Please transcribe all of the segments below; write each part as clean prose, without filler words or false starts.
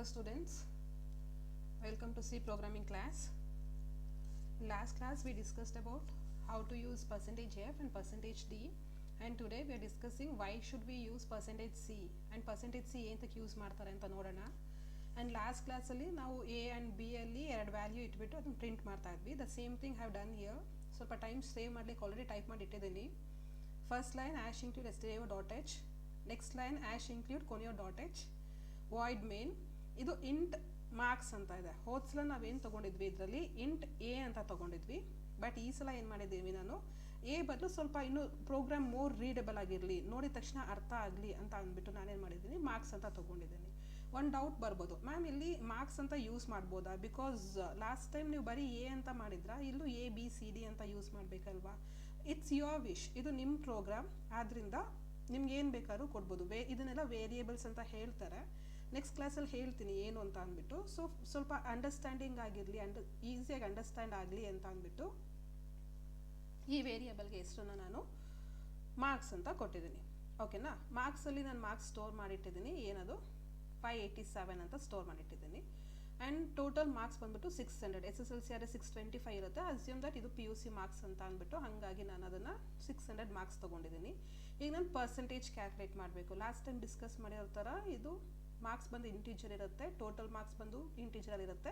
Hello students, welcome to C programming class. Last class we discussed about how to use percentage F and percentage D, and today we are discussing why should we use percentage C and percentage C ಎಂತಕ್ಕೆ use ಮಾಡ್ತಾರೆ ಅಂತ ನೋಡೋಣ. And last class ಅಲ್ಲಿ ನಾವು A and B ಅಲ್ಲಿ ಎರಡು value ಇಟ್ಬಿಟ್ಟು ಅದನ್ನ ಪ್ರಿಂಟ್ ಮಾಡ್ತಾ ಇದ್ವಿ. The same thing have done here. ಸ್ವಲ್ಪ ಟೈಮ್ ಸೇವ್ ಮಾಡ್ಲಿಕ್ಕೆ ಆಲ್ರೆಡಿ ಟೈಪ್ ಮಾಡಿ ಇಟ್ಟಿದ್ದೀನಿ. First line hash include stdio dot h, next line hash include conio dot h, void main. ಇದು ಇಂಟ್ ಮಾರ್ಕ್ಸ್ ಅಂತ ಇದೆ. ಹೋದ ಸಲ ನಾವೇನು ತೊಗೊಂಡಿದ್ವಿ, ಇದರಲ್ಲಿ ಇಂಟ್ ಎ ಅಂತ ತೊಗೊಂಡಿದ್ವಿ. ಬಟ್ ಈ ಸಲ ಏನು ಮಾಡಿದ್ದೀವಿ, ನಾನು ಎ ಬದಲು ಸ್ವಲ್ಪ ಇನ್ನೂ ಪ್ರೋಗ್ರಾಮ್ ಮೋರ್ ರೀಡಬಲ್ ಆಗಿರಲಿ, ನೋಡಿದ ತಕ್ಷಣ ಅರ್ಥ ಆಗಲಿ ಅಂತ ಅಂದ್ಬಿಟ್ಟು ನಾನೇನು ಮಾಡಿದ್ದೀನಿ, ಮಾರ್ಕ್ಸ್ ಅಂತ ತೊಗೊಂಡಿದ್ದೀನಿ. ಒಂದು ಡೌಟ್ ಬರ್ಬೋದು, ಮ್ಯಾಮ್ ಇಲ್ಲಿ ಮಾರ್ಕ್ಸ್ ಅಂತ ಯೂಸ್ ಮಾಡ್ಬೋದಾ? ಬಿಕಾಸ್ ಲಾಸ್ಟ್ ಟೈಮ್ ನೀವು ಬರೀ ಎ ಅಂತ ಮಾಡಿದ್ರಾ, ಇಲ್ಲೂ ಎ ಬಿ ಸಿ ಡಿ ಅಂತ ಯೂಸ್ ಮಾಡಬೇಕಲ್ವಾ? ಇಟ್ಸ್ ಯುವರ್ ವಿಶ್, ಇದು ನಿಮ್ಮ ಪ್ರೋಗ್ರಾಮ್, ಆದ್ದರಿಂದ ನಿಮ್ಗೆ ಏನು ಬೇಕಾದ್ರೂ ಕೊಡ್ಬೋದು. ಇದನ್ನೆಲ್ಲ ವೇರಿಯೇಬಲ್ಸ್ ಅಂತ ಹೇಳ್ತಾರೆ. ನೆಕ್ಸ್ಟ್ ಕ್ಲಾಸಲ್ಲಿ ಹೇಳ್ತೀನಿ ಏನು ಅಂತ ಅಂದ್ಬಿಟ್ಟು. ಸೊ ಸ್ವಲ್ಪ ಅಂಡರ್ಸ್ಟ್ಯಾಂಡಿಂಗ್ ಆಗಿರಲಿ, ಈಸಿಯಾಗಿ ಅಂಡರ್ಸ್ಟ್ಯಾಂಡ್ ಆಗಲಿ ಅಂತ ಅಂದ್ಬಿಟ್ಟು ಈ ವೇರಿಯೇಬಲ್ಗೆ ಹೆಸರನ್ನು ನಾನು ಮಾರ್ಕ್ಸ್ ಅಂತ ಕೊಟ್ಟಿದ್ದೀನಿ. ಓಕೆನಾ? ಮಾರ್ಕ್ಸಲ್ಲಿ ನಾನು ಮಾರ್ಕ್ಸ್ ಸ್ಟೋರ್ ಮಾಡಿಟ್ಟಿದ್ದೀನಿ. ಏನದು 587 ಅಂತ ಸ್ಟೋರ್ ಮಾಡಿಟ್ಟಿದ್ದೀನಿ. ಆ್ಯಂಡ್ ಟೋಟಲ್ ಮಾರ್ಕ್ಸ್ ಬಂದ್ಬಿಟ್ಟು 600. SSLC ಆದರೆ 625 ಇರುತ್ತೆ. ಅಸ್ಯೂಮ್ ದಟ್ ಇದು PUC ಮಾರ್ಕ್ಸ್ ಅಂತ ಅಂದ್ಬಿಟ್ಟು, ಹಾಗಾಗಿ ನಾನು ಅದನ್ನು 600 ಮಾರ್ಕ್ಸ್ ತೊಗೊಂಡಿದ್ದೀನಿ. ಈಗ ನಾನು ಪರ್ಸೆಂಟೇಜ್ ಕ್ಯಾಲ್ಕುಲೇಟ್ ಮಾಡಬೇಕು. ಲಾಸ್ಟ್ ಟೈಮ್ ಡಿಸ್ಕಸ್ ಮಾಡಿರೋ ಥರ ಇದು ಮಾರ್ಕ್ಸ್ ಬಂದು ಇಂಟೀಜರ್ ಇರುತ್ತೆ, ಟೋಟಲ್ ಮಾರ್ಕ್ಸ್ ಬಂದು ಇಂಟೀಜರಲ್ಲಿ ಇರುತ್ತೆ,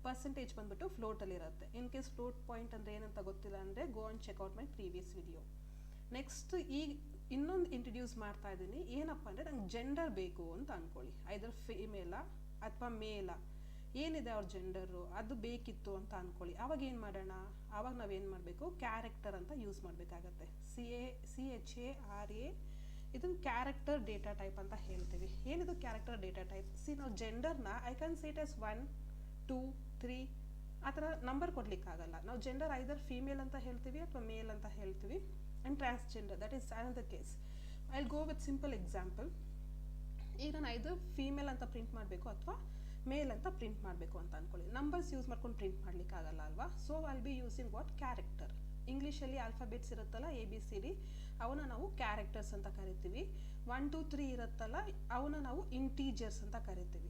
ಪರ್ಸೆಂಟೇಜ್ ಬಂದ್ಬಿಟ್ಟು ಫ್ಲೋಟಲ್ಲಿ ಇರುತ್ತೆ. ಇನ್ ಕೇಸ್ ಫ್ಲೋಟ್ ಪಾಯಿಂಟ್ ಅಂದರೆ ಏನಂತ ಗೊತ್ತಿಲ್ಲ ಅಂದರೆ go and check out my previous video. Next ಈಗ ಇನ್ನೊಂದು ಇಂಟ್ರಡ್ಯೂಸ್ ಮಾಡ್ತಾ ಇದ್ದೀನಿ. ಏನಪ್ಪ ಅಂದರೆ ನಂಗೆ ಜೆಂಡರ್ ಬೇಕು ಅಂತ ಅಂದ್ಕೊಳ್ಳಿ, ಐದರ್ ಫಿಮೇಲಾ ಅಥವಾ ಮೇಲಾ, ಏನಿದೆ ಅವ್ರ ಜೆಂಡರು ಅದು ಬೇಕಿತ್ತು ಅಂತ ಅಂದ್ಕೊಳ್ಳಿ. ಆವಾಗ ಏನು ಮಾಡೋಣ, ಆವಾಗ ನಾವೇನು ಮಾಡಬೇಕು, ಕ್ಯಾರೆಕ್ಟರ್ ಅಂತ ಯೂಸ್ ಮಾಡಬೇಕಾಗತ್ತೆ. CHARA, ಇದನ್ನು ಕ್ಯಾರೆಕ್ಟರ್ ಡೇಟಾ ಟೈಪ್ ಅಂತ ಹೇಳ್ತೀವಿ. ಏನಿದು ಕ್ಯಾರೆಕ್ಟರ್ ಡೇಟಾ ಟೈಪ್? ನಾವು ಜೆಂಡರ್ನ ಐ ಕ್ಯಾನ್ ಸೀಟ್ ಎಸ್ 1 2 3 ಆ ಥರ ನಂಬರ್ ಕೊಡ್ಲಿಕ್ಕಾಗಲ್ಲ. ನಾವು ಜೆಂಡರ್ ಐದರ್ ಫೀಮೇಲ್ ಅಂತ ಹೇಳ್ತೀವಿ ಅಥವಾ ಮೇಲ್ ಅಂತ ಹೇಳ್ತೀವಿ. And transgender, that is another case. I will go with simple example. ಈಗ ನಾನು ಐದರ್ ಫೀಮೇಲ್ ಅಂತ ಪ್ರಿಂಟ್ ಮಾಡಬೇಕು ಅಥವಾ ಮೇಲ್ ಅಂತ ಪ್ರಿಂಟ್ ಮಾಡಬೇಕು ಅಂತ ಅಂದ್ಕೊಳ್ಳಿ. ನಂಬರ್ಸ್ ಯೂಸ್ ಮಾಡ್ಕೊಂಡು ಪ್ರಿಂಟ್ ಮಾಡಲಿಕ್ಕಾಗಲ್ಲ ಅಲ್ವಾ? So I'll be using what, character. ಇಂಗ್ಲೀಷಲ್ಲಿ ಆಲ್ಫಾಬೆಟ್ಸ್ ಇರುತ್ತಲ್ಲ, ABCD, ಅವನ್ನ ನಾವು ಕ್ಯಾರೆಕ್ಟರ್ಸ್ ಅಂತ ಕರಿತೀವಿ. 1 2 3 ಇರುತ್ತಲ್ಲ, ಅವನ್ನ ನಾವು ಇಂಟೀಜರ್ಸ್ ಅಂತ ಕರಿತೀವಿ.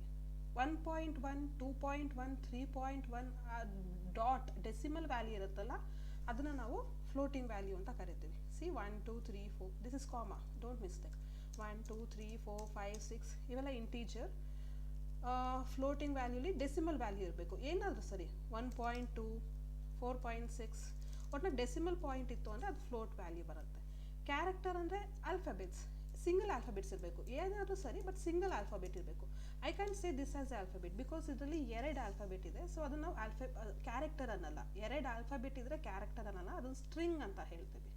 1.1 2.1 3.1 ಡಾಟ್ ಡೆಸಿಮಲ್ ವ್ಯಾಲ್ಯೂ ಇರುತ್ತಲ್ಲ, ಅದನ್ನು ನಾವು ಫ್ಲೋಟಿಂಗ್ ವ್ಯಾಲ್ಯೂ ಅಂತ ಕರಿತೀವಿ. 1 2 3 4, this is comma, don't mistake. 1 2 3 4 5 6 ಇವೆಲ್ಲ ಇಂಟೀಜರ್. ಫ್ಲೋಟಿಂಗ್ ವ್ಯಾಲ್ಯೂಲಿ ಡೆಸಿಮಲ್ ವ್ಯಾಲ್ಯೂ ಇರಬೇಕು, ಏನಾದರೂ ಸರಿ. 1.2 4.6 ಒಟ್ಟಿನ ಡೆಸಿಮಲ್ ಪಾಯಿಂಟ್ ಇತ್ತು ಅಂದರೆ ಅದು ಫ್ಲೋಟ್ ವ್ಯಾಲ್ಯೂ ಬರುತ್ತೆ. ಕ್ಯಾರೆಕ್ಟರ್ ಅಂದರೆ ಆಲ್ಫಾಬೆಟ್ಸ್, ಸಿಂಗಲ್ ಆಲ್ಫಾಬೆಟ್ಸ್ ಇರಬೇಕು, ಏನಾದರೂ ಸರಿ, ಬಟ್ ಸಿಂಗಲ್ ಆಲ್ಫಾಬೆಟ್ ಇರಬೇಕು. I can say this as alphabet because ಇದರಲ್ಲಿ 2 ಆಲ್ಫಾಬೆಟ್ ಇದೆ. ಸೊ ಅದನ್ನು ನಾವು ಕ್ಯಾರೆಕ್ಟರ್ ಅನ್ನಲ್ಲ. 2 ಆಲ್ಫಾಬೆಟ್ ಇದ್ದರೆ ಕ್ಯಾರೆಕ್ಟರ್ ಅನ್ನಲ್ಲ, ಅದನ್ನು ಸ್ಟ್ರಿಂಗ್ ಅಂತ ಹೇಳ್ತೀವಿ.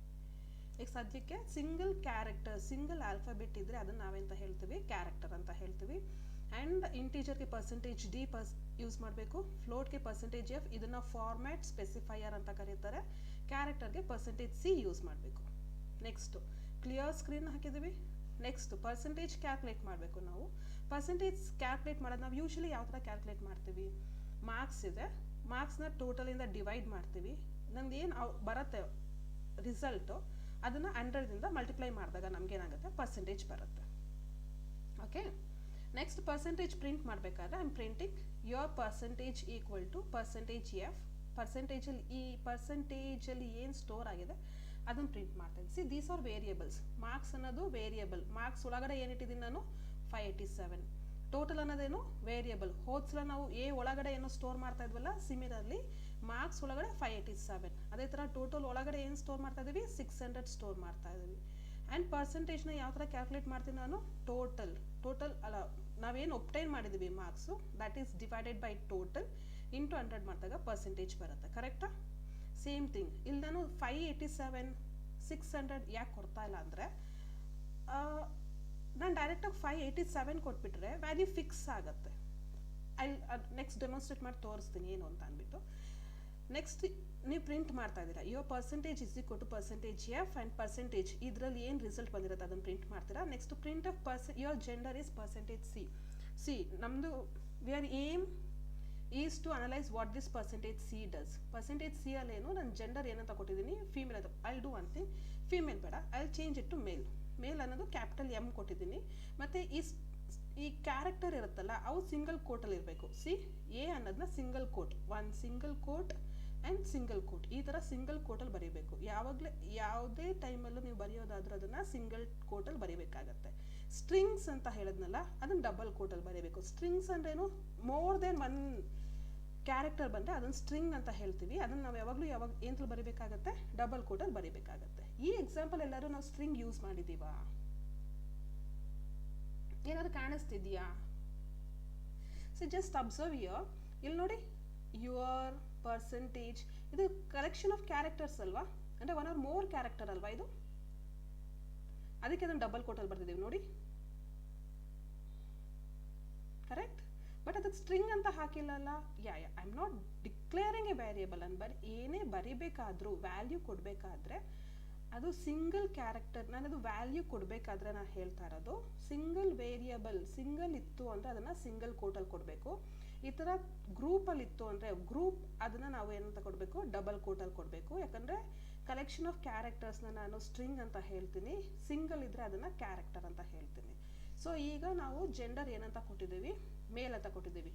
ಈಗ ಸದ್ಯಕ್ಕೆ ಸಿಂಗಲ್ ಕ್ಯಾರೆಕ್ಟರ್, ಸಿಂಗಲ್ ಆಲ್ಫಾಬೆಟ್ ಇದ್ದರೆ ಅದನ್ನು ನಾವೆಂತ ಹೇಳ್ತೀವಿ, ಕ್ಯಾರೆಕ್ಟರ್ ಅಂತ ಹೇಳ್ತೀವಿ. ಆ್ಯಂಡ್ ಇಂಟೀಜರ್ಗೆ ಪರ್ಸೆಂಟೇಜ್ D ಯೂಸ್ ಮಾಡಬೇಕು, ಫ್ಲೋಟ್ಗೆ ಪರ್ಸೆಂಟೇಜ್ F, ಇದನ್ನು ಫಾರ್ಮ್ಯಾಟ್ ಸ್ಪೆಸಿಫೈಯರ್ ಅಂತ ಕರೀತಾರೆ. ಕ್ಯಾರೆಕ್ಟರ್ಗೆ ಪರ್ಸೆಂಟೇಜ್ C ಯೂಸ್ ಮಾಡಬೇಕು. ನೆಕ್ಸ್ಟು ಕ್ಲಿಯರ್ ಸ್ಕ್ರೀನ್ ಹಾಕಿದ್ದೀವಿ. ನೆಕ್ಸ್ಟ್ ಪರ್ಸೆಂಟೇಜ್ ಕ್ಯಾಲ್ಕುಲೇಟ್ ಮಾಡಬೇಕು ನಾವು. ಪರ್ಸೆಂಟೇಜ್ ಕ್ಯಾಲ್ಕುಲೇಟ್ ಮಾಡೋದು ನಾವು ಯೂಶಲಿ ಯಾವ ಥರ ಕ್ಯಾಲ್ಕುಲೇಟ್ ಮಾಡ್ತೀವಿ, ಮಾರ್ಕ್ಸ್ ಇದೆ, ಮಾರ್ಕ್ಸ್ನ ಟೋಟಲಿಂದ ಡಿವೈಡ್ ಮಾಡ್ತೀವಿ. ನಮ್ದು ಏನು ಬರುತ್ತೆ ರಿಸಲ್ಟು, ಅದನ್ನು 100ದಿಂದ ಮಲ್ಟಿಪ್ಲೈ ಮಾಡಿದಾಗ ನಮಗೇನಾಗುತ್ತೆ, ಪರ್ಸೆಂಟೇಜ್ ಬರುತ್ತೆ. ಓಕೆ, ನೆಕ್ಸ್ಟ್ ಪರ್ಸೆಂಟೇಜ್ ಪ್ರಿಂಟ್ ಮಾಡಬೇಕಾದ್ರೆ I am printing your percentage equal to percentage F. ಪರ್ಸೆಂಟೇಜಲ್ಲಿ ಈ ಪರ್ಸೆಂಟೇಜಲ್ಲಿ ಏನು ಸ್ಟೋರ್ ಆಗಿದೆ ಅದನ್ನು ಪ್ರಿಂಟ್ ಮಾಡ್ತೀನಿ. These are variables. ಮಾರ್ಕ್ಸ್ ಅನ್ನೋದು ವೇರಿಯೇಬಲ್, ಮಾರ್ಕ್ಸ್ ಒಳಗಡೆ ಏನಿಟ್ಟಿದ್ದೀನಿ ನಾನು 587. ಟೋಟಲ್ ಅನ್ನೋದೇನು ವೇರಿಯೇಬಲ್. ಹೋದ ಸಲ ನಾವು ಎ ಒಳಗಡೆ ಏನೋ ಸ್ಟೋರ್ ಮಾಡ್ತಾ ಇದ್ವಲ್ಲ, ಸಿಮಿಲರ್ಲಿ ಮಾರ್ಕ್ಸ್ ಒಳಗಡೆ 587. ಅದೇ ಥರ ಟೋಟಲ್ ಒಳಗಡೆ ಏನು ಸ್ಟೋರ್ ಮಾಡ್ತಾ ಇದ್ದೀವಿ, 600 ಸ್ಟೋರ್ ಮಾಡ್ತಾ ಇದ್ದೀವಿ. ಆ್ಯಂಡ್ ಪರ್ಸೆಂಟೇಜ್ನ ಯಾವ ಥರ ಕ್ಯಾಲ್ಕುಲೇಟ್ ಮಾಡ್ತೀನಿ ನಾನು, ಟೋಟಲ್ ಅಲ್ಲ, ನಾವೇನು ಒಬ್ಟೈನ್ ಮಾಡಿದ್ದೀವಿ marks, that is divided by total into 100 ಮಾಡಿದಾಗ ಪರ್ಸೆಂಟೇಜ್ ಬರುತ್ತೆ. ಕರೆಕ್ಟಾ? ಸೇಮ್ ಥಿಂಗ್ ಇಲ್ಲಿ ನಾನು 587 600 ಯಾಕೆ ಕೊಡ್ತಾ ಇಲ್ಲ ಅಂದರೆ, ನಾನು ಡೈರೆಕ್ಟಾಗಿ 587 ಕೊಟ್ಬಿಟ್ರೆ ವ್ಯಾಲ್ಯೂ ಫಿಕ್ಸ್ ಆಗುತ್ತೆ. ನೆಕ್ಸ್ಟ್ ಡೆಮಾನ್ಸ್ಟ್ರೇಟ್ ಮಾಡಿ ತೋರಿಸ್ತೀನಿ ಏನು ಅಂತ ಅಂದ್ಬಿಟ್ಟು. ನೆಕ್ಸ್ಟ್ ನೀವು ಪ್ರಿಂಟ್ ಮಾಡ್ತಾ ಇದ್ದೀರಾ, your percentage is equal to percentage F and percentage, ಇದರಲ್ಲಿ ಏನು ರಿಸಲ್ಟ್ ಬಂದಿರುತ್ತೆ ಅದನ್ನು ಪ್ರಿಂಟ್ ಮಾಡ್ತೀರಾ. Next print of your gender is percentage C. ನಮ್ಮದು we are aim is to analyse what this percentage C does. Percentage C ಅಲ್ಲೇನು ನನ್ನ gender ಏನಂತ ಕೊಟ್ಟಿದ್ದೀನಿ, ಫೀಮೇಲ್ ಅಂತ. I do one thing, female ಬೇಡ, I change it to male. Male ಅನ್ನೋದು capital M ಕೊಟ್ಟಿದ್ದೀನಿ. ಮತ್ತು ಈ ಕ್ಯಾರೆಕ್ಟರ್ ಇರುತ್ತಲ್ಲ ಅವು ಸಿಂಗಲ್ ಕೋಟಲ್ಲಿ ಇರಬೇಕು. ಸಿ ಎ ಅನ್ನೋದನ್ನ single quote, one single quote and single quote, ಈ ಥರ ಸಿಂಗಲ್ ಕೋಟಲ್ಲಿ ಬರೀಬೇಕು. ಯಾವಾಗಲೇ ಯಾವುದೇ ಟೈಮಲ್ಲೂ ನೀವು ಬರೆಯೋದಾದ್ರೂ ಅದನ್ನು ಸಿಂಗಲ್ ಕೋಟಲ್ಲಿ ಬರೀಬೇಕಾಗತ್ತೆ. ಸ್ಟ್ರಿಂಗ್ಸ್ ಅಂತ ಹೇಳಿದ್ನಲ್ಲ ಅದನ್ನು ಡಬಲ್ ಕೋಟಲ್ಲಿ ಬರೀಬೇಕು. ಸ್ಟ್ರಿಂಗ್ಸ್ ಅಂದ್ರೇನು, ಮೋರ್ ದೆನ್ ಒನ್ ಕ್ಯಾರೆಕ್ಟರ್ ಬಂದರೆ ಅದನ್ನು ಸ್ಟ್ರಿಂಗ್ ಅಂತ ಹೇಳ್ತೀವಿ. ಅದನ್ನು ನಾವು ಯಾವಾಗ ಏನ್ರಲ್ಲಿ ಬರೀಬೇಕಾಗತ್ತೆ, ಡಬಲ್ ಕೋಟಲ್ಲಿ ಬರೀಬೇಕಾಗತ್ತೆ. ಈ ಎಕ್ಸಾಂಪಲ್ ಎಲ್ಲರೂ ನಾವು ಸ್ಟ್ರಿಂಗ್ ಯೂಸ್ ಮಾಡಿದ್ದೀವಾ? ಏನಾದ್ರು ಕಾಣಿಸ್ತಿದ್ಯಾ? ಸೊ ಜಸ್ಟ್ ಅಬ್ಸರ್ವ್ ಇಯರ್, ಇಲ್ಲಿ ನೋಡಿ, ಯುವರ್, ಪರ್ಸೆಂಟೇಜ್, ಇದು ಕಲೆಕ್ಷನ್ ಆಫ್ ಕ್ಯಾರೆಕ್ಟರ್ಸ್ ಅಲ್ವಾ, ಅಂದರೆ ಒನ್ ಆರ್ ಮೋರ್ ಕ್ಯಾರೆಕ್ಟರ್ ಅಲ್ವಾ ಇದು, ಅದಕ್ಕೆ ಅದನ್ನು ಡಬಲ್ ಕೋಟಲ್ಲಿ ಬರ್ತಿದ್ದೀವಿ ನೋಡಿ, ಕರೆಕ್ಟ್. ಬಟ್ ಅದಕ್ಕೆ ಸ್ಟ್ರಿಂಗ್ ಅಂತ ಹಾಕಿಲ್ಲಲ್ಲ. I am not declaring a variable ಅಂತ. ಬಟ್ ಏನೇ ಬರಿಬೇಕಾದ್ರೂ ವ್ಯಾಲ್ಯೂ ಕೊಡಬೇಕಾದ್ರೆ ಅದು ಸಿಂಗಲ್ ಕ್ಯಾರೆಕ್ಟರ್, ನಾನದು ವ್ಯಾಲ್ಯೂ ಕೊಡಬೇಕಾದ್ರೆ ನಾನು ಹೇಳ್ತಾ ಇರೋದು ಸಿಂಗಲ್ ವೇರಿಯಬಲ್, ಸಿಂಗಲ್ ಇತ್ತು ಅಂದರೆ ಅದನ್ನು ಸಿಂಗಲ್ ಕೋಟಲ್ಲಿ ಕೊಡಬೇಕು. ಈ ಥರ ಗ್ರೂಪಲ್ಲಿ ಇತ್ತು ಅಂದರೆ ಗ್ರೂಪ್ ಅದನ್ನು ನಾವು ಏನಂತ ಕೊಡಬೇಕು, ಡಬಲ್ ಕೋಟಲ್ಲಿ ಕೊಡಬೇಕು. ಯಾಕಂದರೆ ಕಲೆಕ್ಷನ್ ಆಫ್ ಕ್ಯಾರೆಕ್ಟರ್ಸ್ನ ನಾನು ಸ್ಟ್ರಿಂಗ್ ಅಂತ ಹೇಳ್ತೀನಿ, ಸಿಂಗಲ್ ಇದ್ದರೆ ಅದನ್ನು ಕ್ಯಾರೆಕ್ಟರ್ ಅಂತ ಹೇಳ್ತೀನಿ. ಸೊ ಈಗ ನಾವು ಜೆಂಡರ್ ಏನಂತ ಕೊಟ್ಟಿದ್ದೀವಿ, ಮೇಲ್ ಅಂತ ಕೊಟ್ಟಿದ್ದೀವಿ.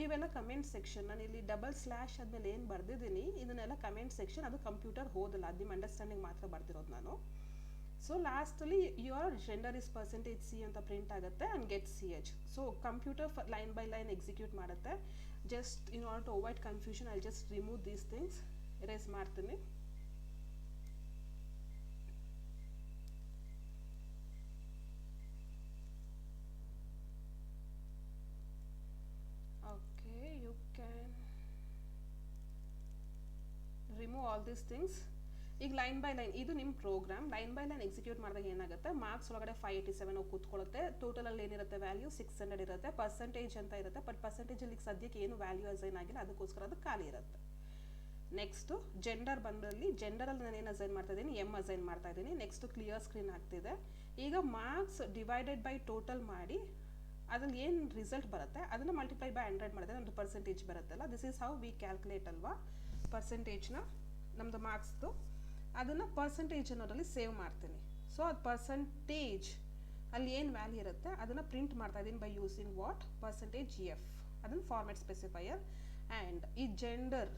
ಇವೆಲ್ಲ ಕಮೆಂಟ್ ಸೆಕ್ಷನ್. ನಾನು ಇಲ್ಲಿ ಡಬಲ್ ಸ್ಲ್ಯಾಶ್ ಆದಮೇಲೆ ಏನು ಬರೆದಿದ್ದೀನಿ ಇದನ್ನೆಲ್ಲ ಕಮೆಂಟ್ ಸೆಕ್ಷನ್, ಅದು ಕಂಪ್ಯೂಟರ್ ಹೋದಲ್ಲ, ಅದು ನಿಮ್ಮ ಅಂಡರ್ಸ್ಟ್ಯಾಂಡಿಂಗ್ ಮಾತ್ರ ಬರ್ದಿರೋದು ನಾನು. ಸೊ ಲಾಸ್ಟಲ್ಲಿ your gender is percentage C ಅಂತ ಪ್ರಿಂಟ್ ಆಗುತ್ತೆ and get C H. So computer line by line execute ಮಾಡುತ್ತೆ. Just in order to avoid confusion I just remove these things, erase ಮಾಡ್ತೀನಿ. Okay, you can remove all these things. ಈಗ line by line ಇದು ನಿಮ್ಮ program. Line by line execute ಮಾಡಿದಾಗ ಏನಾಗುತ್ತೆ, marks ಒಳಗಡೆ 587 ಹೋಗಿ ಕೂತ್ಕೊಳ್ಳುತ್ತೆ. ಟೋಟಲಲ್ಲಿ ಏನಿರುತ್ತೆ ವ್ಯಾಲ್ಯೂ 600 ಇರುತ್ತೆ. ಪರ್ಸೆಂಟೇಜ್ ಅಂತ ಇರುತ್ತೆ, ಬಟ್ ಪರ್ಸೆಂಟೇಜಲ್ಲಿ ಸದ್ಯಕ್ಕೆ ಏನು ವ್ಯಾಲ್ಯೂ ಅಸೈನ್ ಆಗಿಲ್ಲ, ಅದಕ್ಕೋಸ್ಕರ ಅದು ಖಾಲಿ ಇರುತ್ತೆ. ನೆಕ್ಸ್ಟು ಜೆಂಡರ್ ಬಂದಲ್ಲಿ, ಜೆಂಡರಲ್ಲಿ ನಾನು ಏನು ಅಸೈನ್ ಮಾಡ್ತಾ ಇದ್ದೀನಿ, ಎಮ್ ಅಸೈನ್ ಮಾಡ್ತಾ ಇದ್ದೀನಿ. ನೆಕ್ಸ್ಟು ಕ್ಲಿಯರ್ ಸ್ಕ್ರೀನ್ ಆಗ್ತಿದೆ. ಈಗ ಮಾರ್ಕ್ಸ್ ಡಿವೈಡೆಡ್ ಬೈ ಟೋಟಲ್ ಮಾಡಿ ಅದ್ರಲ್ಲಿ ಏನು ರಿಸಲ್ಟ್ ಬರುತ್ತೆ ಅದನ್ನು ಮಲ್ಟಿಪ್ಲೈ ಬೈ 100 ಮಾಡಿದ್ರೆ ನಮ್ಮದು ಪರ್ಸೆಂಟೇಜ್ ಬರುತ್ತಲ್ಲ. This is how we calculate ಅಲ್ವಾ ಪರ್ಸೆಂಟೇಜ್ನ, ನಮ್ಮದು ಮಾರ್ಕ್ಸ್ದು. ಅದನ್ನು ಪರ್ಸೆಂಟೇಜ್ ಅನ್ನೋದ್ರಲ್ಲಿ ಸೇವ್ ಮಾಡ್ತೀನಿ. ಸೊ ಅದು ಪರ್ಸೆಂಟೇಜ್ ಅಲ್ಲಿ ಏನು ವ್ಯಾಲ್ಯೂ ಇರುತ್ತೆ ಅದನ್ನು ಪ್ರಿಂಟ್ ಮಾಡ್ತಾ ಇದ್ದೀನಿ by using what, percentage F, ಅದನ್ನು ಫಾರ್ಮ್ಯಾಟ್ ಸ್ಪೆಸಿಫೈಯರ್. ಆ್ಯಂಡ್ ಈ ಜೆಂಡರ್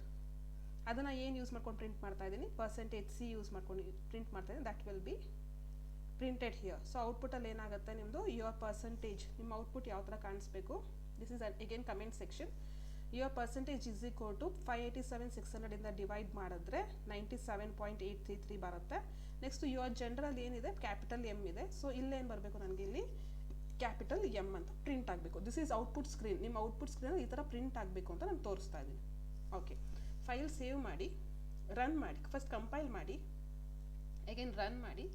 ಅದನ್ನು ಏನು ಯೂಸ್ ಮಾಡ್ಕೊಂಡು ಪ್ರಿಂಟ್ ಮಾಡ್ತಾ ಇದ್ದೀನಿ, ಪರ್ಸೆಂಟೇಜ್ ಸಿ ಯೂಸ್ ಮಾಡ್ಕೊಂಡು ಪ್ರಿಂಟ್ ಮಾಡ್ತಾ ಇದ್ದೀನಿ. That will be printed here. So ಔಟ್ಪುಟಲ್ಲಿ ಏನಾಗುತ್ತೆ ನಿಮ್ಮದು, ಯುವರ್ ಪರ್ಸೆಂಟೇಜ್, ನಿಮ್ಮ ಔಟ್ಪುಟ್ ಯಾವ ಥರ ಕಾಣಿಸ್ಬೇಕು. This is again comment section. Your percentage is equal to 587 600 divide ಮಾಡಿದ್ರೆ 97.833 ಬರುತ್ತೆ. ನೆಕ್ಸ್ಟ್ ಯುವರ್ ಜೆಂಡರಲ್ಲಿ ಏನಿದೆ, ಕ್ಯಾಪಿಟಲ್ ಎಮ್ ಇದೆ. ಸೊ ಇಲ್ಲೇನು ಬರಬೇಕು, ನನಗೆ ಇಲ್ಲಿ ಕ್ಯಾಪಿಟಲ್ ಎಮ್ ಅಂತ ಪ್ರಿಂಟ್ ಆಗಬೇಕು. This is output screen. ನಿಮ್ಮ ಔಟ್ಪುಟ್ ಸ್ಕ್ರೀನಲ್ಲಿ ಈ ಥರ ಪ್ರಿಂಟ್ ಆಗಬೇಕು ಅಂತ ನಾನು ತೋರಿಸ್ತಾ ಇದ್ದೀನಿ. ಓಕೆ, ಫೈಲ್ ಸೇವ್ ಮಾಡಿ, ರನ್ ಮಾಡಿ. ಫಸ್ಟ್ ಕಂಪೈಲ್ ಮಾಡಿ, ಅಗೇನ್ ರನ್ ಮಾಡಿ.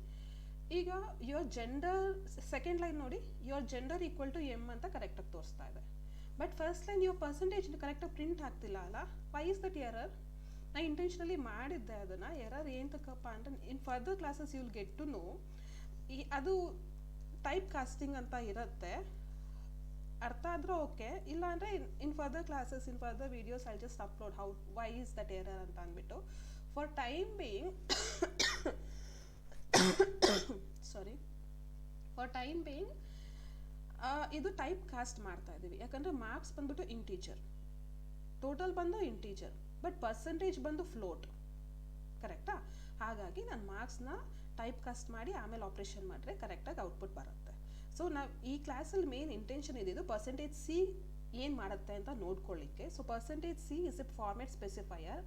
ಈಗ ಯುವರ್ ಜೆಂಡರ್ ಸೆಕೆಂಡ್ ಲೈನ್ ನೋಡಿ, your gender equal to M ಅಂತ ಕರೆಕ್ಟಾಗಿ ತೋರಿಸ್ತಾ ಇದೆ. But first line your percentage ಕರೆಕ್ಟಾಗಿ ಪ್ರಿಂಟ್ ಆಗ್ತಿಲ್ಲ ಅಲ್ಲ. Why is that error? ನಾನು ಇಂಟೆನ್ಷನಲಿ ಮಾಡಿದ್ದೆ ಅದನ್ನು. ಎರರ್ ಏನಕ್ಕಪ್ಪ ಅಂತ in further classes you will get to know. ಅದು ಟೈಪ್ ಕಾಸ್ಟಿಂಗ್ ಅಂತ ಇರುತ್ತೆ, ಅರ್ಥ ಆದರೂ ಓಕೆ, ಇಲ್ಲ ಅಂದರೆ in further classes, in further videos I just upload how why is that error ಅಂತ ಅಂದ್ಬಿಟ್ಟು. For time being sorry, for time being ಇದು ಟೈಪ್ ಕಾಸ್ಟ್ ಮಾಡ್ತಾ ಇದ್ದೀವಿ. ಯಾಕಂದರೆ ಮಾರ್ಕ್ಸ್ ಬಂದ್ಬಿಟ್ಟು ಇಂಟೀಜರ್, ಟೋಟಲ್ ಬಂದು ಇಂಟೀಜರ್, ಬಟ್ ಪರ್ಸೆಂಟೇಜ್ ಬಂದು ಫ್ಲೋಟ್, ಕರೆಕ್ಟಾ? ಹಾಗಾಗಿ ನಾನು ಮಾರ್ಕ್ಸ್ನ ಟೈಪ್ ಕಾಸ್ಟ್ ಮಾಡಿ ಆಮೇಲೆ ಆಪ್ರೇಷನ್ ಮಾಡಿದ್ರೆ ಕರೆಕ್ಟಾಗಿ ಔಟ್ಪುಟ್ ಬರುತ್ತೆ. ಸೊ ನಾವು ಈ ಕ್ಲಾಸಲ್ಲಿ ಮೇನ್ ಇಂಟೆನ್ಷನ್ ಇದ್ದಿದ್ದು ಪರ್ಸೆಂಟೇಜ್ ಸಿ ಏನು ಮಾಡುತ್ತೆ ಅಂತ ನೋಡ್ಕೊಳ್ಳಿಕ್ಕೆ. So percentage C is a format specifier.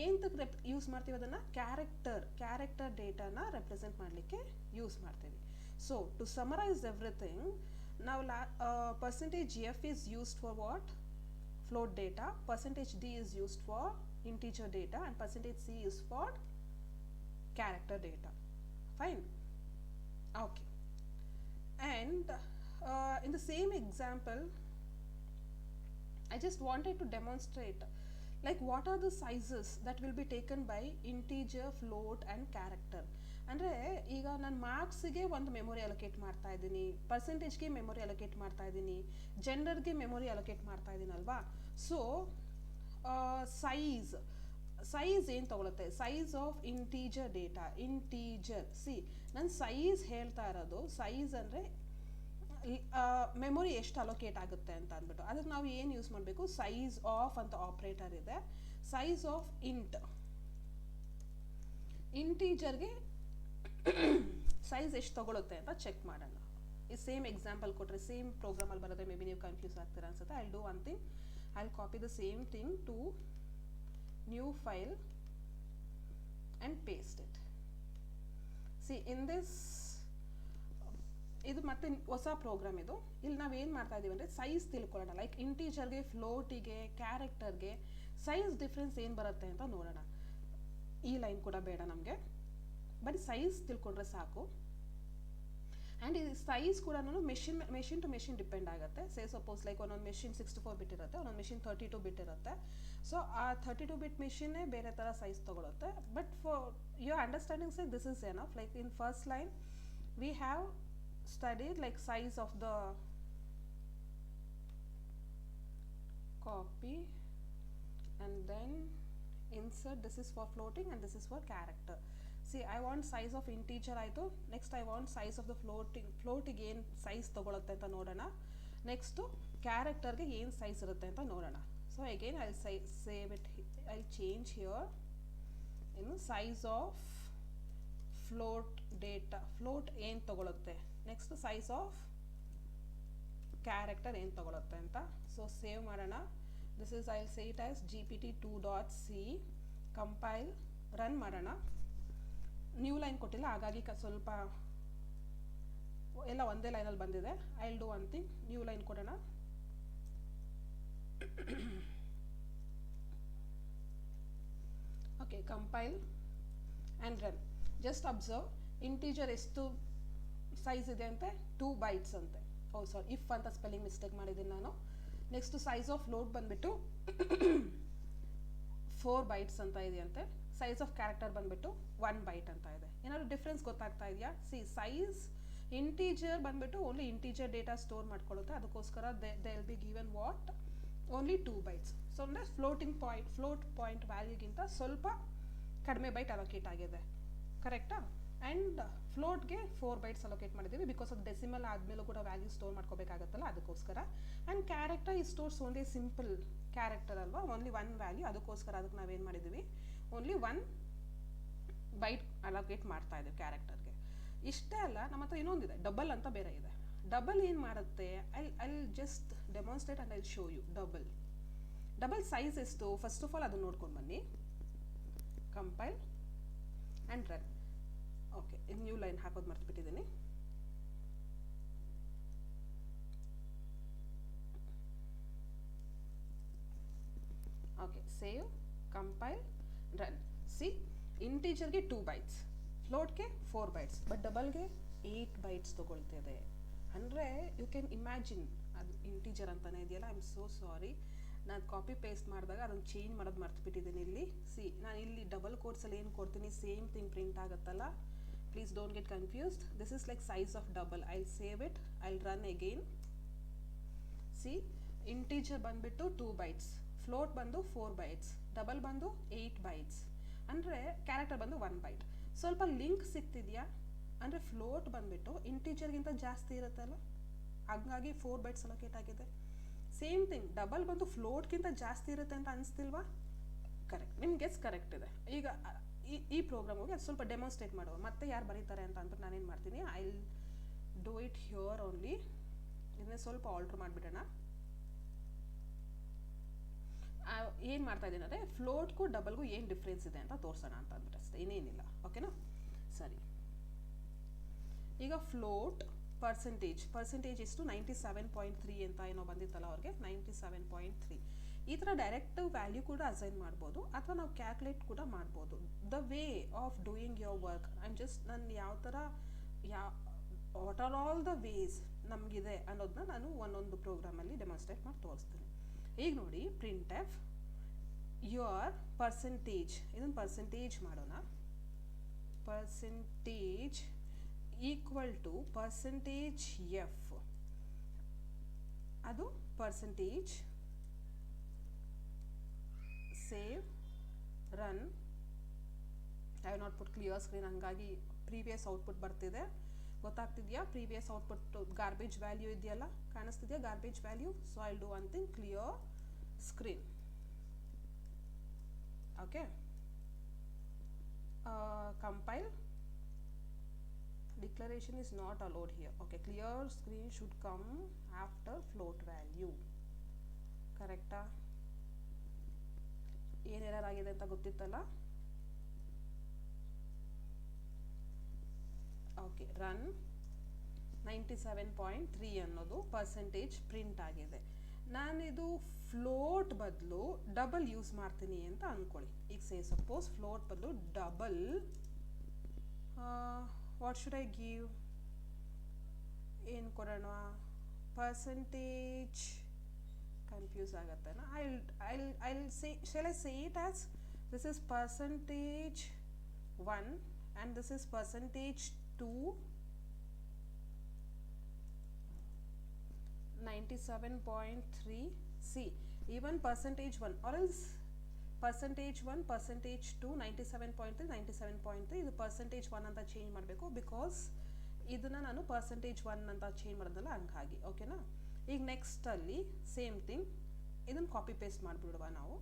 ಏನಕ್ಕೆ ಯೂಸ್ ಮಾಡ್ತೀವಿ ಅದನ್ನು, ಕ್ಯಾರೆಕ್ಟರ್ ಡೇಟಾನ ರೆಪ್ರೆಸೆಂಟ್ ಮಾಡಲಿಕ್ಕೆ ಯೂಸ್ ಮಾಡ್ತೀವಿ. ಸೊ ಟು ಸಮರೈಸ್ ಎವ್ರಿಥಿಂಗ್, ನಾವು percentage f is used for what, float data, percentage d is used for integer data, and percentage c is for character data. Fine, okay. And in the same example I just wanted to demonstrate like what are the sizes that will be taken by integer, float and character. ಅಂದರೆ ಈಗ ನಾನು ಮಾರ್ಕ್ಸಿಗೆ ಒಂದು memory allocate ಮಾಡ್ತಾ ಇದ್ದೀನಿ, ಪರ್ಸೆಂಟೇಜ್ಗೆ memory allocate ಮಾಡ್ತಾ ಇದ್ದೀನಿ, ಜೆಂಡರ್ಗೆ memory allocate ಮಾಡ್ತಾ ಇದ್ದೀನಲ್ವಾ. So size ಏನು ತೊಗೊಳುತ್ತೆ, size of integer data, integer. See ನಾನು ಸೈಜ್ ಹೇಳ್ತಾ ಇರೋದು, ಸೈಜ್ ಅಂದರೆ ಮೆಮೊರಿ ಎಷ್ಟು ಅಲೋಕೇಟ್ ಆಗುತ್ತೆ ಅಂತ ಅಂದ್ಬಿಟ್ಟು ಅದಕ್ಕೆ ನಾವು ಏನು ಯೂಸ್ ಮಾಡಬೇಕು, ಸೈಜ್ ಆಫ್ ಅಂತ ಆಪ್ರೇಟರ್ ಇದೆ. ಸೈಜ್ ಆಫ್ ಇಂಟೀಜರ್ಗೆ ಸೈಜ್ ಎಷ್ಟು ತಗೊಳುತ್ತೆ ಅಂತ ಚೆಕ್ ಮಾಡೋಣ. ಈ ಸೇಮ್ ಎಕ್ಸಾಂಪಲ್ ಕೊಟ್ಟರೆ ಸೇಮ್ ಪ್ರೋಗ್ರಾಮಲ್ಲಿ ಬರೋದ್ರೆ ಮೇ ಬಿ ನೀವು ಕನ್ಫ್ಯೂಸ್ ಆಗ್ತೀರಾ ಅನ್ಸುತ್ತೆ. I do one thing, I copy the same thing to new file and paste it. See in this ಇದು ಮತ್ತೆ ಹೊಸ ಪ್ರೋಗ್ರಾಮ್ ಇದು. ಇಲ್ಲಿ ನಾವು ಏನು ಮಾಡ್ತಾ ಇದ್ದೀವಿ ಅಂದರೆ ಸೈಜ್ ತಿಳ್ಕೊಳ್ಳೋಣ. ಲೈಕ್ ಇಂಟೀಜರ್ಗೆ, ಫ್ಲೋಟಿಗೆ, ಕ್ಯಾರೆಕ್ಟರ್ಗೆ ಸೈಜ್ ಡಿಫ್ರೆನ್ಸ್ ಏನು ಬರುತ್ತೆ ಅಂತ ನೋಡೋಣ. ಈ ಲೈನ್ ಕೂಡ ಬೇಡ ನಮಗೆ, ಬರೀ ಸೈಜ್ ತಿಳ್ಕೊಂಡ್ರೆ ಸಾಕು. ಆ್ಯಂಡ್ ಈ ಸೈಜ್ ಕೂಡ ಮೆಷಿನ್ ಟು ಮೆಷಿನ್ ಡಿಪೆಂಡ್ ಆಗುತ್ತೆ. ಸೇ ಸಪೋಸ್ ಲೈಕ್ ಒಂದೊಂದು ಮೆಷಿನ್ 64 ಬಿಟ್ ಇರುತ್ತೆ, ಒಂದೊಂದು ಮೆಷಿನ್ 32 ಬಿಟ್ ಇರುತ್ತೆ. ಸೊ ಆ 32 ಬಿಟ್ ಮೆಷಿನ್ನೇ ಬೇರೆ ಥರ ಸೈಜ್ ತೊಗೊಳುತ್ತೆ. But for your understanding say this is enough. Like in first line we have studied like size of the copy and then insert. This is for floating and this is for character. See, I want size of integer ಆಯಿತು. Next I want size of the ಫ್ಲೋಟಿಗೆ ಏನು size ತೊಗೊಳುತ್ತೆ ಅಂತ ನೋಡೋಣ. Next ಕ್ಯಾರೆಕ್ಟರ್ಗೆ ಏನು size ಇರುತ್ತೆ ಅಂತ ನೋಡೋಣ. So again I save it, I change here ಇನ್ನು size of float data, float ಏನು ತೊಗೊಳುತ್ತೆ, ನೆಕ್ಸ್ಟ್ ಸೈಜ್ ಆಫ್ ಕ್ಯಾರೆಕ್ಟರ್ ಏನು ತೊಗೊಳುತ್ತೆ ಅಂತ. ಸೊ ಸೇವ್ ಮಾಡೋಣ. This is I say it as gpt2.c. Compile run ಮಾಡೋಣ. ನ್ಯೂ ಲೈನ್ ಕೊಟ್ಟಿಲ್ಲ, ಹಾಗಾಗಿ ಸ್ವಲ್ಪ ಎಲ್ಲ ಒಂದೇ ಲೈನಲ್ಲಿ ಬಂದಿದೆ. I will do one thing, new line ಕೊಡೋಣ. Okay, compile and run. Just observe, integer ಎಷ್ಟು ಸೈಜ್ ಇದೆ ಅಂತೆ, 2 bytes ಅಂತೆ. ಓ ಸಾರಿ, ಇಫ್ ಅಂತ ಸ್ಪೆಲ್ಲಿಂಗ್ ಮಿಸ್ಟೇಕ್ ಮಾಡಿದ್ದೀನಿ ನಾನು. ನೆಕ್ಸ್ಟ್ ಸೈಜ್ ಆಫ್ ಫ್ಲೋಟ್ ಬಂದುಬಿಟ್ಟು 4 bytes ಅಂತ ಇದೆಯಂತೆ. ಸೈಜ್ ಆಫ್ ಕ್ಯಾರೆಕ್ಟರ್ ಬಂದುಬಿಟ್ಟು 1 byte ಅಂತ ಇದೆ. ಏನಾದರೂ ಡಿಫ್ರೆನ್ಸ್ ಗೊತ್ತಾಗ್ತಾ ಇದೆಯಾ? ಸಿ, ಸೈಜ್ ಇಂಟೀಜರ್ ಬಂದುಬಿಟ್ಟು ಓನ್ಲಿ ಇಂಟೀಜರ್ ಡೇಟಾ ಸ್ಟೋರ್ ಮಾಡ್ಕೊಳ್ಳುತ್ತೆ. ಅದಕ್ಕೋಸ್ಕರ they will be given what, only 2 bytes. So ಅಂದರೆ ಫ್ಲೋಟ್ ಪಾಯಿಂಟ್ ವ್ಯಾಲ್ಯೂಗಿಂತ ಸ್ವಲ್ಪ ಕಡಿಮೆ ಬೈಟ್ ಅಲೋಕೇಟ್ ಆಗಿದೆ, ಕರೆಕ್ಟಾ? ಆ್ಯಂಡ್ ಫ್ಲೋಟ್ಗೆ 4 bytes ಅಲೋಕೇಟ್ ಮಾಡಿದ್ದೀವಿ, ಬಿಕಾಸ್ ಅದು ಡೆಸಿಮಲ್ ಆದಮೇಲೂ ಕೂಡ ವ್ಯಾಲ್ಯೂ ಸ್ಟೋರ್ ಮಾಡ್ಕೋಬೇಕಾಗತ್ತಲ್ಲ, ಅದಕ್ಕೋಸ್ಕರ. ಆ್ಯಂಡ್ ಕ್ಯಾರೆಕ್ಟರ್ ಈ ಸ್ಟೋರ್ಸ್ ಓನ್ಲಿ ಸಿಂಪಲ್ ಕ್ಯಾರೆಕ್ಟರ್ ಅಲ್ವಾ, ಓನ್ಲಿ 1 ವ್ಯಾಲ್ಯೂ, ಅದಕ್ಕೋಸ್ಕರ ಅದಕ್ಕೆ ನಾವೇನು ಮಾಡಿದ್ದೀವಿ, ಓನ್ಲಿ 1 byte ಅಲೋಕೇಟ್ ಮಾಡ್ತಾ ಇದ್ದೀವಿ ಕ್ಯಾರೆಕ್ಟರ್ಗೆ. ಇಷ್ಟೇ ಅಲ್ಲ, ನಮ್ಮ ಹತ್ರ ಇನ್ನೊಂದಿದೆ, ಡಬಲ್ ಅಂತ ಬೇರೆ ಇದೆ. ಡಬಲ್ ಏನು ಮಾಡುತ್ತೆ, I just demonstrate and I show you. Double size ಎಷ್ಟು, ಫಸ್ಟ್ ಆಫ್ ಆಲ್ ಅದನ್ನು ನೋಡ್ಕೊಂಡು ಬನ್ನಿ. Compile and run. Okay, new line ಹಾಕೋದು ಮರ್ತ್ಬಿಟ್ಟಿದ್ದೀನಿ. Okay, save, compile, run. See, ಇಂಟೀಜರ್ಗೆ 2 bytes, ಫ್ಲೋಟ್ಗೆ 4 bytes, ಬಟ್ ಡಬಲ್ಗೆ 8 bytes ತೊಗೊಳ್ತಿದೆ. ಅಂದರೆ ಯು ಕ್ಯಾನ್ ಇಮ್ಯಾಜಿನ್, ಅದು ಇಂಟೀಜರ್ ಅಂತಲೇ ಇದೆಯಲ್ಲ. ಐ ಆಮ್ ಸೋ ಸಾರಿ, ನಾನು ಕಾಪಿ ಪೇಸ್ಟ್ ಮಾಡಿದಾಗ ಅದನ್ನು ಚೇಂಜ್ ಮಾಡೋದು ಮರ್ತ್ಬಿಟ್ಟಿದ್ದೀನಿ ಇಲ್ಲಿ. ಸಿ, ನಾನು ಇಲ್ಲಿ ಡಬಲ್ ಕೋಟ್ಸಲ್ಲಿ ಏನು ಕೊಡ್ತೀನಿ, ಸೇಮ್ ಥಿಂಗ್ ಪ್ರಿಂಟ್ ಆಗುತ್ತಲ್ಲ. Please don't get confused. This is like size of double. I save it, I run again. C, integer ಬಂದುಬಿಟ್ಟು 2 bytes, ಫ್ಲೋಟ್ ಬಂದು 4 bytes, ಡಬಲ್ ಬಂದು 8 bytes, ಅಂದರೆ ಕ್ಯಾರೆಕ್ಟರ್ ಬಂದು 1 byte. ಸ್ವಲ್ಪ ಲಿಂಕ್ ಸಿಗ್ತಿದೆಯಾ ಅಂದರೆ ಫ್ಲೋಟ್ ಬಂದುಬಿಟ್ಟು ಇಂಟೀಜರ್ಗಿಂತ ಜಾಸ್ತಿ ಇರುತ್ತಲ್ಲ, ಹಾಗಾಗಿ 4 bytes ಅಲೋಕೇಟ್ ಆಗಿದೆ. ಸೇಮ್ ಥಿಂಗ್, ಡಬಲ್ ಬಂದು ಫ್ಲೋಟ್ಗಿಂತ ಜಾಸ್ತಿ ಇರುತ್ತೆ ಅಂತ ಅನಿಸ್ತಿಲ್ವಾ? ಕರೆಕ್ಟ್, ನಿಮ್ಮ ಗೆಸ್ ಕರೆಕ್ಟ್ ಇದೆ. ಈಗ ಈ ಪ್ರೋಗ್ರಾಮ್ ಹೋಗಿ ಅದು ಸ್ವಲ್ಪ ಡೆಮಾನ್ಸ್ಟ್ರೇಟ್ ಮಾಡುವ, ಮತ್ತೆ ಯಾರು ಬರೀತಾರೆ ಅಂತ ಅಂದ್ಬಿಟ್ಟು ನಾನೇನು ಮಾಡ್ತೀನಿ, I will do it ಹ್ಯೂರ್ only. ಇದನ್ನೇ ಸ್ವಲ್ಪ ಆಲ್ಟ್ರ್ ಮಾಡಿಬಿಡೋಣ. ಏನು ಮಾಡ್ತಾ ಇದ್ದೀನಿ ಅಂದರೆ ಫ್ಲೋಟ್ಗೂ ಡಬಲ್ಗೂ ಏನು ಡಿಫ್ರೆನ್ಸ್ ಇದೆ ಅಂತ ತೋರಿಸೋಣ ಅಂತ ಅಂದ್ಬಿಟ್ಟು ಅಷ್ಟೇ, ಇನ್ನೇನಿಲ್ಲ. ಓಕೆನಾ? ಸರಿ, ಈಗ ಫ್ಲೋಟ್ ಪರ್ಸೆಂಟೇಜ್ ಎಷ್ಟು 97.3 ಅಂತ ಏನೋ ಬಂದಿತ್ತಲ್ಲ ಅವ್ರಿಗೆ, 97.3. ಈ ಥರ ಡೈರೆಕ್ಟ್ ವ್ಯಾಲ್ಯೂ ಕೂಡ ಅಸೈನ್ ಮಾಡ್ಬೋದು, ಅಥವಾ ನಾವು ಕ್ಯಾಲ್ಕುಲೇಟ್ ಕೂಡ ಮಾಡ್ಬೋದು. The way of doing your work, ನಾನು ಯಾವ ಥರ what are all the ways ನಮಗಿದೆ ಅನ್ನೋದನ್ನ ನಾನು ಒಂದೊಂದು ಪ್ರೋಗ್ರಾಮಲ್ಲಿ ಡೆಮಾನ್ಸ್ಟ್ರೇಟ್ ಮಾಡಿ ತೋರಿಸ್ತೀನಿ. ಈಗ ನೋಡಿ, ಪ್ರಿಂಟ್ ಎಫ್ ಯುವರ್ ಪರ್ಸೆಂಟೇಜ್, ಇದನ್ನು ಪರ್ಸೆಂಟೇಜ್ ಮಾಡೋಣ. Percentage equal to percentage f, ಅದು percentage. Save, run. I have not put clear screen, ಹಾಗಾಗಿ ಪ್ರೀವಿಯಸ್ ಔಟ್ಪುಟ್ ಬರ್ತಿದೆ. ಗೊತ್ತಾಗ್ತಿದೆಯಾ? ಪ್ರೀವಿಯಸ್ ಔಟ್ಪುಟ್ ಗಾರ್ಬೇಜ್ ವ್ಯಾಲ್ಯೂ ಇದೆಯಲ್ಲ, ಕಾಣಿಸ್ತಿದೆಯಾ garbage value? So I will do one thing, clear screen. Okay, compile. Declaration is not allowed here. Okay, clear screen should come after float value. ಕರೆಕ್ಟಾ? ಏನು error ಆಗಿದೆ ಅಂತ ಗೊತ್ತಿತ್ತಲ್ಲ? Okay, run. 97.3 ಅನ್ನೋದು percentage print ಆಗಿದೆ. ನಾನಿದು float ಬದಲು double use ಮಾಡ್ತೀನಿ ಅಂತ ಅಂದ್ಕೊಳ್ಳಿ. ಈಗ ಸೇ ಸಪೋಸ್ ಫ್ಲೋಟ್ ಬದಲು double, what should I give? ಏನು ಕೊಡೋಣ? ಪರ್ಸೆಂಟೇಜ್ ಕನ್ಫ್ಯೂಸ್ ಆಗತ್ತೇನಾ? I'll say, shall I say it as this is percentage 1 and this is percentage 2, 97.3. See, even percentage 1 or else percentage 1, percentage 2, 97.3, 97.3 ಇದು percentage 1 ಅಂತ change ಮಾಡಬೇಕು, because ಇದನ್ನು ನಾನು percentage 1 ಅಂತ change ಮಾಡೋದಲ್ಲ, ಹಂಗಾಗಿ. ಓಕೆನಾ? ಈಗ ನೆಕ್ಸ್ಟಲ್ಲಿ ಸೇಮ್ ಥಿಂಗ್, ಇದನ್ನು ಕಾಪಿ ಪೇಸ್ಟ್ ಮಾಡಿಬಿಡುವ ನಾವು.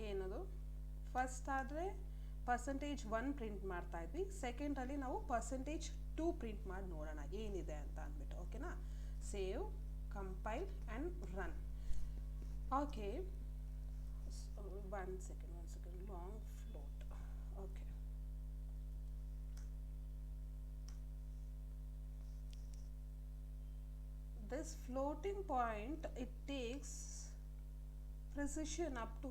ಏನದು? ಫಸ್ಟ್ ಆದರೆ ಪರ್ಸೆಂಟೇಜ್ 1 ಪ್ರಿಂಟ್ ಮಾಡ್ತಾ ಇದ್ವಿ, ಸೆಕೆಂಡಲ್ಲಿ ನಾವು ಪರ್ಸೆಂಟೇಜ್ 2 ಪ್ರಿಂಟ್ ಮಾಡಿ ನೋಡೋಣ ಏನಿದೆ ಅಂತ ಅಂದ್ಬಿಟ್ಟು. ಓಕೆನಾ? Save, compile and run. Okay, one second, long float. Okay, this floating point, it takes precision up to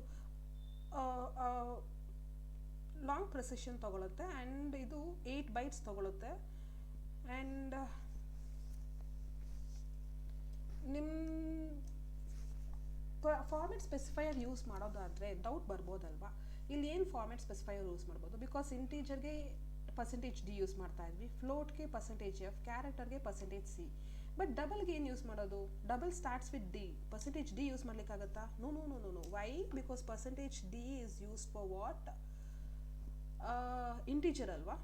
long precision ತಗೊಳುತ್ತೆ ಆ್ಯಂಡ್ ಇದು 8 bytes ತಗೊಳುತ್ತೆ. ಆ್ಯಂಡ್ ನಿಮ್ಮ ಫಾರ್ಮೆಟ್ ಸ್ಪೆಸಿಫೈಯರ್ ಯೂಸ್ ಮಾಡೋದಾದರೆ ಡೌಟ್ ಬರ್ಬೋದಲ್ವಾ, ಇಲ್ಲಿ ಏನು ಫಾರ್ಮೆಟ್ ಸ್ಪೆಸಿಫೈಯರ್ ಯೂಸ್ ಮಾಡ್ಬೋದು? ಬಿಕಾಸ್ ಇಂಟೀಜರ್ಗೆ ಪರ್ಸೆಂಟೇಜ್ ಡಿ ಯೂಸ್ ಮಾಡ್ತಾ ಇದ್ವಿ, ಫ್ಲೋಟ್ಗೆ ಪರ್ಸೆಂಟೇಜ್ ಎಫ್, ಕ್ಯಾರೆಕ್ಟರ್ಗೆ ಪರ್ಸೆಂಟೇಜ್ ಸಿ. ಬಟ್ ಡಬಲ್ಗೆ ಏನು ಯೂಸ್ ಮಾಡೋದು? Double starts with d, percentage d use ಮಾಡ್ಲಿಕ್ಕಾಗತ್ತಾ? No no no no no. Why? Because percentage d is use for what? Integer ಅಲ್ವಾ?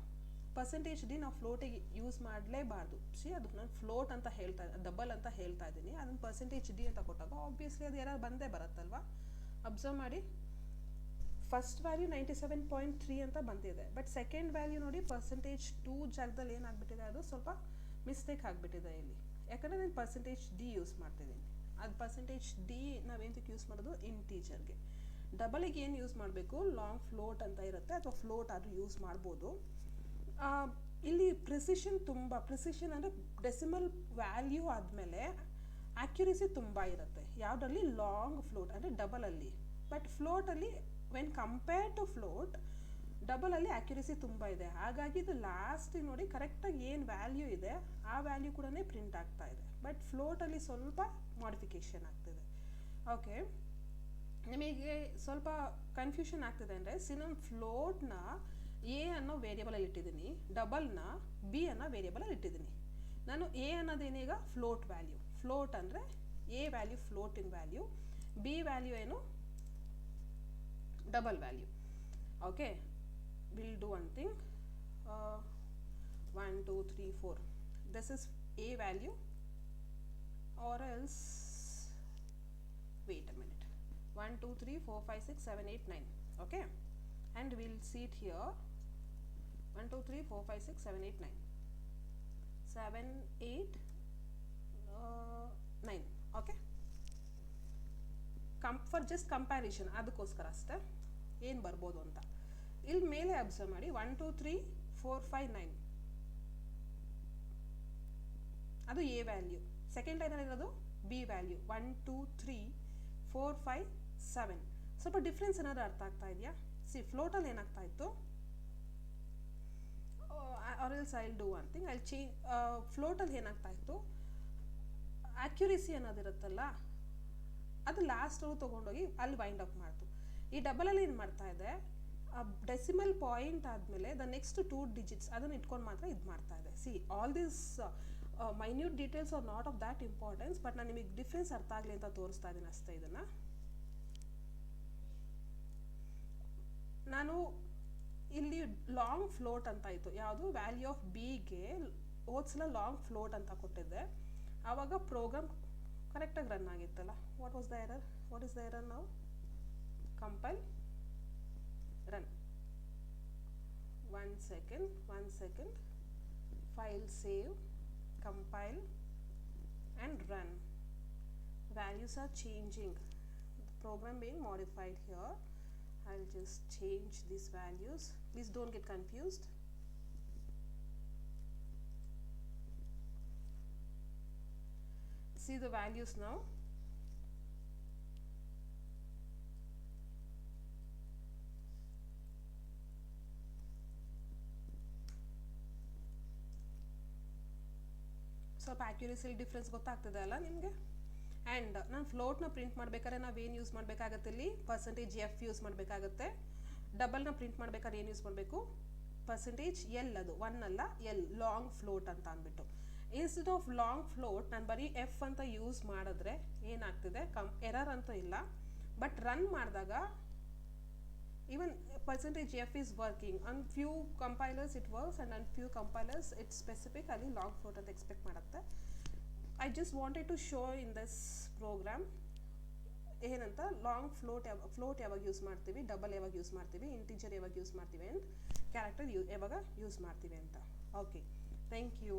Percentage d ನಾವು ಫ್ಲೋಟಿಗೆ ಯೂಸ್ ಮಾಡಲೇಬಾರ್ದು. ಅದು ನಾನು ಫ್ಲೋಟ್ ಅಂತ ಹೇಳ್ತಾ, ಡಬಲ್ ಅಂತ ಹೇಳ್ತಾ ಇದ್ದೀನಿ, ಅದನ್ನು ಪರ್ಸೆಂಟೇಜ್ ಡಿ ಅಂತ ಕೊಟ್ಟಾಗ ಆಬ್ವಿಯಸ್ಲಿ ಅದು ಯಾರು ಬಂದೇ ಬರುತ್ತಲ್ವಾ? ಅಬ್ಸರ್ವ್ ಮಾಡಿ, ಫಸ್ಟ್ ವ್ಯಾಲ್ಯೂ 97.3 ಅಂತ ಬಂದಿದೆ, ಬಟ್ ಸೆಕೆಂಡ್ ವ್ಯಾಲ್ಯೂ ನೋಡಿ ಪರ್ಸೆಂಟೇಜ್ 2 ಜಾಗದಲ್ಲಿ ಏನಾಗ್ಬಿಟ್ಟಿದೆ, ಅದು ಸ್ವಲ್ಪ ಮಿಸ್ಟೇಕ್ ಆಗಿಬಿಟ್ಟಿದೆ ಇಲ್ಲಿ. ಯಾಕಂದರೆ ನಾನು ಪರ್ಸೆಂಟೇಜ್ ಡಿ ಯೂಸ್ ಮಾಡ್ತಿದ್ದೀನಿ. ಅದು ಪರ್ಸೆಂಟೇಜ್ ಡಿ ನಾವೇಂತಕ್ಕೆ ಯೂಸ್ ಮಾಡೋದು? ಇಂಟೀಜರ್ಗೆ. ಡಬಲಿಗೆ ಏನು ಯೂಸ್ ಮಾಡಬೇಕು? ಲಾಂಗ್ ಫ್ಲೋಟ್ ಅಂತ ಇರುತ್ತೆ, ಅಥವಾ ಫ್ಲೋಟ್ ಆದರೂ ಯೂಸ್ ಮಾಡ್ಬೋದು. ಇಲ್ಲಿ ಪ್ರಿಸಿಷನ್ ತುಂಬ, ಪ್ರಿಸಿಷನ್ ಅಂದರೆ ಡೆಸಿಮಲ್ ವ್ಯಾಲ್ಯೂ ಆದಮೇಲೆ ಆ್ಯಕ್ಯುರೇಸಿ ತುಂಬ ಇರುತ್ತೆ. ಯಾವುದರಲ್ಲಿ? ಲಾಂಗ್ ಫ್ಲೋಟ್ ಅಂದರೆ ಡಬಲಲ್ಲಿ. ಬಟ್ ಫ್ಲೋಟಲ್ಲಿ ವೆನ್ ಕಂಪೇರ್ ಟು ಫ್ಲೋಟ್, ಡಬಲಲ್ಲಿ ಆ್ಯಕ್ಯುರೇಸಿ ತುಂಬ ಇದೆ. ಹಾಗಾಗಿ ಇದು ಲಾಸ್ಟಿಗೆ ನೋಡಿ ಕರೆಕ್ಟಾಗಿ ಏನು ವ್ಯಾಲ್ಯೂ ಇದೆ ಆ ವ್ಯಾಲ್ಯೂ ಕೂಡ ಪ್ರಿಂಟ್ ಆಗ್ತಾ ಇದೆ. ಬಟ್ ಫ್ಲೋಟಲ್ಲಿ ಸ್ವಲ್ಪ ಮಾಡಿಫಿಕೇಷನ್ ಆಗ್ತಿದೆ. ಓಕೆ, ನಿಮಗೆ ಸ್ವಲ್ಪ ಕನ್ಫ್ಯೂಷನ್ ಆಗ್ತಿದೆ ಅಂದರೆ ನಾನು ಫ್ಲೋಟ್ನ ಎ ಅನ್ನೋ ವೇರಿಯಬಲಲ್ಲಿ ಇಟ್ಟಿದ್ದೀನಿ, ಡಬಲ್ನ ಬಿ ಅನ್ನೋ ವೇರಿಯಬಲಲ್ಲಿ ಇಟ್ಟಿದ್ದೀನಿ. ನಾನು ಎ ಅನ್ನೋದೇನೀಗ ಫ್ಲೋಟ್ ವ್ಯಾಲ್ಯೂ, ಫ್ಲೋಟ್ ಅಂದರೆ a value floating value, b value ಏನು? Double value. Okay, we'll do one thing, 1 2 3 4, this is a value, or else wait a minute, 1 2 3 4 5 6 7 8 9. Okay, and we'll see it here, 1 2 3 4 5 6 7 8 9, 7 8 9. Okay, for just comparison ಅದಕ್ಕೋಸ್ಕರ ಅಷ್ಟೇ ಏನು ಬರ್ಬೋದು ಅಂತ. ಇಲ್ಲಿ ಮೇಲೆ observe ಮಾಡಿ, 1 2 3 4 5 9 ಅದು ಎ ವ್ಯಾಲ್ಯೂ. ಸೆಕೆಂಡ್ ಲೈನಲ್ಲಿ ಇರೋದು ಬಿ ವ್ಯಾಲ್ಯೂ, 1 2 3 4 5 7. ಸ್ವಲ್ಪ ಡಿಫ್ರೆನ್ಸ್ ಏನಾದರೂ ಅರ್ಥ ಆಗ್ತಾ ಇದೆಯಾ? ಫ್ಲೋಟಲ್ಲಿ ಏನಾಗ್ತಾ ಇತ್ತು, or else I will do one thing, I will change. ಫ್ಲೋಟಲ್ಲಿ ಏನಾಗ್ತಾ ಇತ್ತು, ಆ್ಯಕ್ಯುರೇಸಿ ಅನ್ನೋದಿರುತ್ತಲ್ಲ ಅದು ಲಾಸ್ಟ್ ತೊಗೊಂಡೋಗಿ ಅಲ್ಲಿ ವೈಂಡ್ ಅಪ್ ಮಾಡ್ತು. ಈ ಡಬಲಲ್ಲಿ ಏನು ಮಾಡ್ತಾ ಇದೆ, ಡೆಸಿಮಲ್ ಪಾಯಿಂಟ್ ಆದಮೇಲೆ ದ ನೆಕ್ಸ್ಟ್ 2 digits ಅದನ್ನು ಇಟ್ಕೊಂಡು ಮಾತ್ರ ಇದು ಮಾಡ್ತಾ ಇದೆ. All this minute details R not of that importance, but ನಾನು ನಿಮಗೆ ಡಿಫ್ರೆನ್ಸ್ ಅರ್ಥ ಆಗಲಿ ಅಂತ ತೋರಿಸ್ತಾ ಇದ್ದೀನಿ ಅಷ್ಟೇ. ಇದನ್ನು ನಾನು ಇಲ್ಲಿ ಲಾಂಗ್ ಫ್ಲೋಟ್ ಅಂತ ಇತ್ತು, ಯಾವುದು ವ್ಯಾಲ್ಯೂ ಆಫ್ ಬಿಗೆ ಓದ್ಸಲ ಲಾಂಗ್ ಫ್ಲೋಟ್ ಅಂತ ಕೊಟ್ಟಿದ್ದೆ, ಆವಾಗ ಪ್ರೋಗ್ರಾಮ್ ಕರೆಕ್ಟಾಗಿ ರನ್ ಆಗಿತ್ತಲ್ಲ. What was the error? What is the error ನಾವು? Compile, run. one second, file save, compile and run. Values are changing, the program being modified here. I'll just change these values, please don't get confused. See the values now. ಸ್ವಲ್ಪ ಆ್ಯಕ್ಯುರೇಸಿಲಿ difference ಗೊತ್ತಾಗ್ತದೆ ಅಲ್ಲ ನಿಮಗೆ. And ನಾನು ಫ್ಲೋಟ್ನ print ಮಾಡಬೇಕಾದ್ರೆ ನಾವೇನು use ಮಾಡಬೇಕಾಗತ್ತೆ, ಇಲ್ಲಿ %f use ಮಾಡಬೇಕಾಗತ್ತೆ. ಡಬಲ್ನ ಪ್ರಿಂಟ್ ಮಾಡ್ಬೇಕಾದ್ರೆ ಏನು ಯೂಸ್ ಮಾಡಬೇಕು? %l, ಅದು 1 ಅಲ್ಲ, ಎಲ್, ಲಾಂಗ್ ಫ್ಲೋಟ್ ಅಂತ ಅಂದ್ಬಿಟ್ಟು. ಇನ್ಸ್ಟೆಡ್ ಆಫ್ ಲಾಂಗ್ ಫ್ಲೋಟ್ ನಾನು ಬರೀ ಎಫ್ ಅಂತ ಯೂಸ್ ಮಾಡಿದ್ರೆ ಏನಾಗ್ತಿದೆ, ಎರರ್ ಅಂತೂ ಇಲ್ಲ, ಬಟ್ ರನ್ ಮಾಡಿದಾಗ even %f is working. On few compilers it works and on few compilers it's specifically long float ಅಂತ ಎಕ್ಸ್ಪೆಕ್ಟ್ ಮಾಡುತ್ತೆ. I just wanted to show in this program ಏನಂತ long float ಯಾವಾಗ use ಮಾಡ್ತೀವಿ, double ಯಾವಾಗ use ಮಾಡ್ತೀವಿ, integer ಯಾವಾಗ use ಮಾಡ್ತೀವಿ, and character ಯಾವಾಗ ಯೂಸ್ ಮಾಡ್ತೀವಿ ಅಂತ. Okay, thank you.